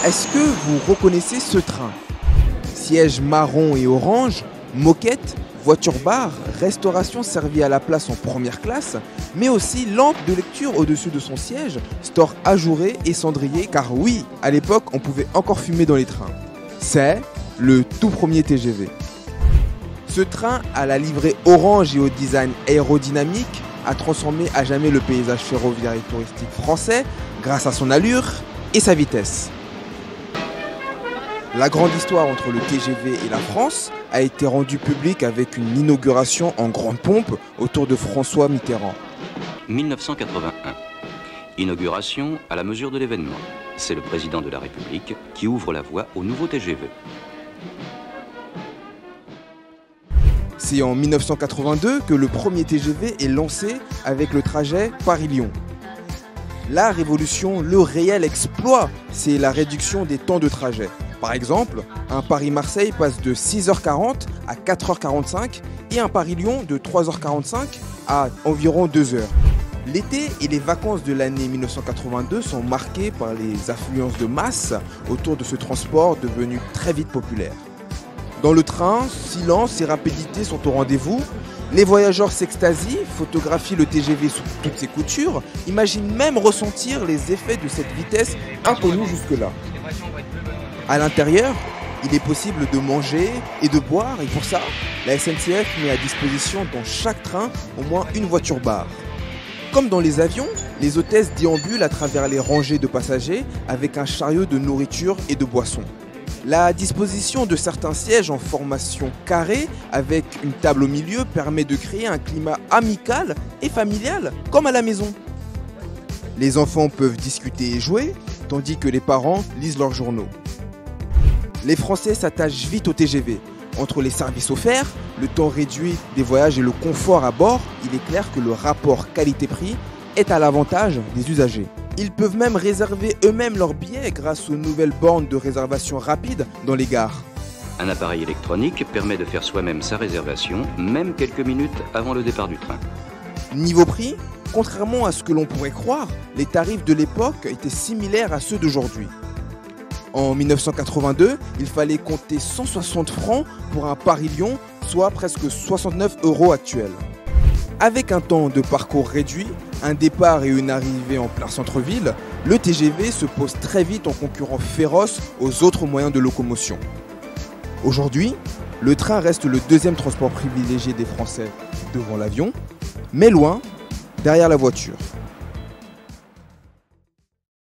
Est-ce que vous reconnaissez ce train? Siège marron et orange, moquette, voiture-bar, restauration servie à la place en première classe, mais aussi lampe de lecture au-dessus de son siège, store ajouré et cendrier, car oui, à l'époque, on pouvait encore fumer dans les trains. C'est le tout premier TGV. Ce train, à la livrée orange et au design aérodynamique, a transformé à jamais le paysage ferroviaire et touristique français grâce à son allure et sa vitesse. La grande histoire entre le TGV et la France a été rendue publique avec une inauguration en grande pompe autour de François Mitterrand. 1981. Inauguration à la mesure de l'événement. C'est le président de la République qui ouvre la voie au nouveau TGV. C'est en 1982 que le premier TGV est lancé avec le trajet Paris-Lyon. La révolution, le réel exploit, c'est la réduction des temps de trajet. Par exemple, un Paris-Marseille passe de 6h40 à 4h45 et un Paris-Lyon de 3h45 à environ 2h. L'été et les vacances de l'année 1982 sont marqués par les affluences de masse autour de ce transport devenu très vite populaire. Dans le train, silence et rapidité sont au rendez-vous. Les voyageurs s'extasient, photographient le TGV sous toutes ses coutures, imaginent même ressentir les effets de cette vitesse inconnue jusque-là. À l'intérieur, il est possible de manger et de boire et pour ça, la SNCF met à disposition dans chaque train au moins une voiture-bar. Comme dans les avions, les hôtesses déambulent à travers les rangées de passagers avec un chariot de nourriture et de boissons. La disposition de certains sièges en formation carrée avec une table au milieu permet de créer un climat amical et familial comme à la maison. Les enfants peuvent discuter et jouer, tandis que les parents lisent leurs journaux. Les Français s'attachent vite au TGV. Entre les services offerts, le temps réduit des voyages et le confort à bord, il est clair que le rapport qualité-prix est à l'avantage des usagers. Ils peuvent même réserver eux-mêmes leurs billets grâce aux nouvelles bornes de réservation rapide dans les gares. Un appareil électronique permet de faire soi-même sa réservation, même quelques minutes avant le départ du train. Niveau prix, contrairement à ce que l'on pourrait croire, les tarifs de l'époque étaient similaires à ceux d'aujourd'hui. En 1982, il fallait compter 160 francs pour un Paris-Lyon, soit presque 69 € actuels. Avec un temps de parcours réduit, un départ et une arrivée en plein centre-ville, le TGV se pose très vite en concurrent féroce aux autres moyens de locomotion. Aujourd'hui, le train reste le deuxième transport privilégié des Français devant l'avion, mais loin derrière la voiture.